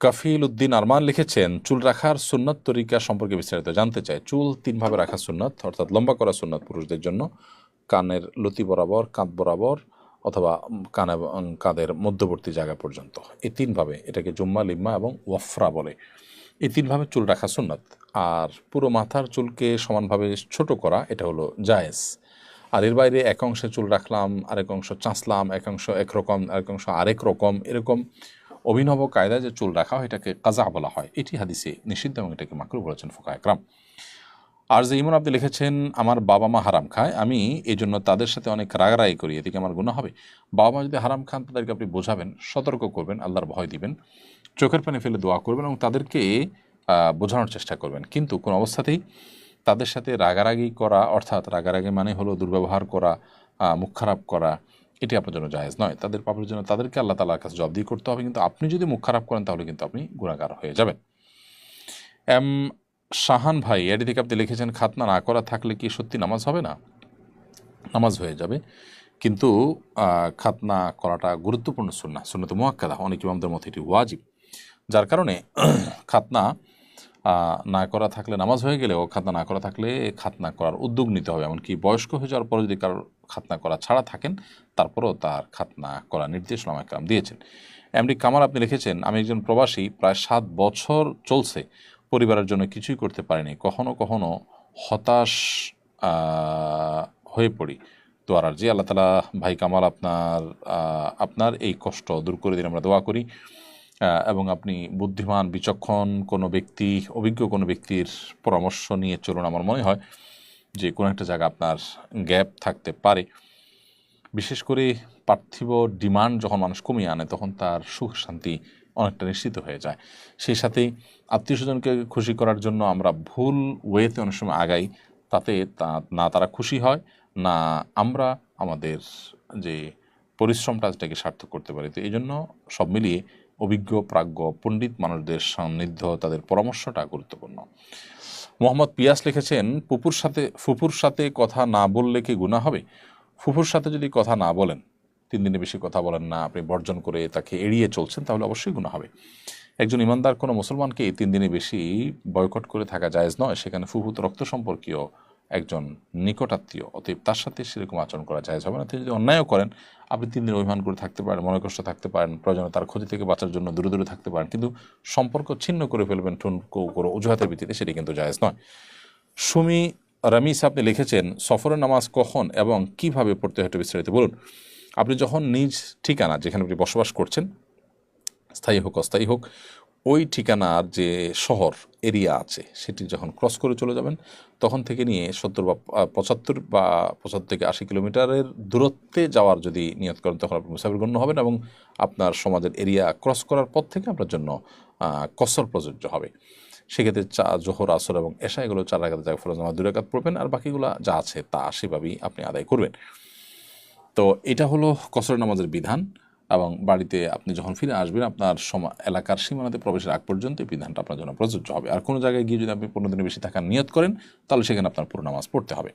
কাফিল উদ্দিন আরমান লিখেছেন, চুল রাখার সুন্নত তরিকা সম্পর্কে বিস্তারিত জানতে চাই। চুল তিনভাবে রাখা সুন্নত, অর্থাৎ লম্বা করা সুন্নত পুরুষদের জন্য, কানের লতি বরাবর, কাঁধ বরাবর, অথবা কাঁধের মধ্যবর্তী জায়গা পর্যন্ত। এই তিনভাবে, এটাকে জুম্মা, লিম্মা এবং ওয়াফরা বলে। এই তিনভাবে চুল রাখা সুন্নত। আর পুরো মাথার চুলকে সমানভাবে ছোট করা, এটা হলো জায়েজ। আর এর বাইরে এক অংশে চুল রাখলাম, আরেক অংশ চাঁচলাম, এক অংশ একরকম, আরেক অংশ আরেক রকম, এরকম অভিনব কায়দায় যে চুল রাখা হয়, এটাকে কাজা বলা হয়। এটি হাদিসে নিষিদ্ধ এবং এটাকে মাকরুহ বলেছেন ফুকাহায়ে কেরাম। আর যে ইমন আব্দি লিখেছেন, আমার বাবা মা হারাম খায়, আমি এই জন্য তাদের সাথে অনেক রাগারাগি করি, এদিকে আমার গুনাহ হবে? বাবা মা যদি হারাম খান, তাদেরকে আপনি বোঝাবেন, সতর্ক করবেন, আল্লাহর ভয় দিবেন, চোখের পানি ফেলে দোয়া করবেন এবং তাদেরকে বোঝানোর চেষ্টা করবেন। কিন্তু কোনো অবস্থাতেই তাদের সাথে রাগারাগি করা, অর্থাৎ রাগারাগি মানে হলো দুর্ব্যবহার করা, মুখ খারাপ করা, এটি আপনার জন্য জায়েজ নয়। তাদের পাপের জন্য তাদেরকে আল্লাহ তাআলার কাছে জবাবদিহি করতে হবে। কিন্তু আপনি যদি মুখ খারাপ করেন, তাহলে কিন্তু আপনি গুনাহগার হয়ে যাবেন। শাহান ভাই এটি থেকে আপনি লিখেছেন, খাতনা না করা থাকলে কি সত্যি নামাজ হবে না? নামাজ হয়ে যাবে, কিন্তু খাতনা করাটা গুরুত্বপূর্ণ সুন্নাহ, সুন্নাতে মুআক্কাদা। অনেক ইমামদের মধ্যে এটি ওয়াজিব, যার কারণে খাতনা না করা থাকলে, নামাজ হয়ে গেলেও খাতনা না করা থাকলে খাতনা করার উদ্যোগ নিতে হবে। এমনকি বয়স্ক হয়ে যাওয়ার পরে যদি কারোর খাতনা করা ছাড়া থাকেন, তারপরেও তার খাতনা করার নির্দেশ উলামায়ে কেরাম দিয়েছেন। এমডি কামাল আপনি লিখেছেন, আমি একজন প্রবাসী, প্রায় 7 বছর চলছে, পরিবারের জন্য কিছুই করতে পারিনি, কখনো কখনো হতাশ হয়ে পড়ি। দোয়ার আরজি। আল্লাহ তাআলা ভাই কামাল আপনার এই কষ্ট দূর করে দিন, আমরা দোয়া করি। এবং আপনি বুদ্ধিমান, বিচক্ষণ কোনো ব্যক্তি, অভিজ্ঞ কোনো ব্যক্তির পরামর্শ নিয়ে চলুন। আমার মনে হয় যে কোনো একটা জায়গা আপনার গ্যাপ থাকতে পারে। বিশেষ করে পার্থিব ডিমান্ড যখন মানুষ কমিয়ে আনে, তখন তার সুখ শান্তি অনেকটা নিশ্চিত হয়ে যায়। সেই সাথেই আত্মীয় স্বজনকে খুশি করার জন্য আমরা ভুল ওয়েতে অনেক সময় আগাই, তাতে না তারা খুশি হয়, না আমরা আমাদের যে পরিশ্রমটা সেটাকে সার্থক করতে পারি। তো এই জন্য সব মিলিয়ে অভিজ্ঞ, প্রাজ্ঞ, পণ্ডিত মানুষদের সান্নিধ্য, তাদের পরামর্শটা গুরুত্বপূর্ণ। মোহাম্মদ পিয়াস লিখেছেন, ফুপুর সাথে কথা না বললে কি গুনাহ হবে? ফুপুর সাথে যদি কথা না বলেন, 3 দিনে বেশি কথা বলেন না, আপনি বর্জন করে তাকে এড়িয়ে চলছেন, তাহলে অবশ্যই গুনাহ হবে। একজন ইমানদার কোনো মুসলমানকে 3 দিনে বেশি বয়কট করে থাকা জায়েজ নয়। সেখানে ফুফু তো রক্ত সম্পর্কীয় একজন নিকটাত্মীয়, অতএব তার সাথে সেরকম আচরণ করা জায়েজ হবে না। তিনি যদি অন্যায়ও করেন, আপনি 3 দিন অভিমান করে থাকতে পারেন, মনে কষ্ট থাকতে পারেন, প্রয়োজনে তার ক্ষতি থেকে বাঁচার জন্য দূরে দূরে থাকতে পারেন, কিন্তু সম্পর্ক ছিন্ন করে ফেলবেন ঠুনকো করে অজুহাতের ভিত্তিতে, সেটি কিন্তু জায়েজ নয়। সুমি রামিস আপনি লিখেছেন, সফরের নামাজ কখন এবং কিভাবে পড়তে হয় বিস্তারিত বলুন। আপনি যখন নিজ ঠিকানা, যেখানে আপনি বসবাস করছেন, স্থায়ী হোক অস্থায়ী হোক, ওই ঠিকানার যে শহর এরিয়া আছে, সেটি যখন ক্রস করে চলে যাবেন, তখন থেকে নিয়ে 70 বা 75 থেকে 80 কিলোমিটারের দূরত্বে যাওয়ার যদি নিয়ত করেন, তখন আপনি মুসাফির গণ্য হবেন এবং আপনার সমাজের এরিয়া ক্রস করার পর থেকে আপনার জন্য কসর প্রযোজ্য হবে। সেক্ষেত্রে জোহর, আসর এবং এশা, এগুলো 4 রাকাতের জায়গায় ফরজ নামাজ 2 রাকাত পড়বেন, আর বাকিগুলো যা আছে তা সেভাবেই আপনি আদায় করবেন। তো এটা হলো কসর নামাজের বিধান। এবং বাড়িতে আপনি যখন ফিরে আসবেন, আপনার এলাকার সীমানাতে প্রবেশের আগ পর্যন্ত এই বিধানটা আপনার জন্য প্রযোজ্য হবে। আর কোনো জায়গায় গিয়ে যদি আপনি 15 দিনের বেশি থাকার নিয়ত করেন, তাহলে সেখানে আপনার পুরো নামাজ পড়তে হবে।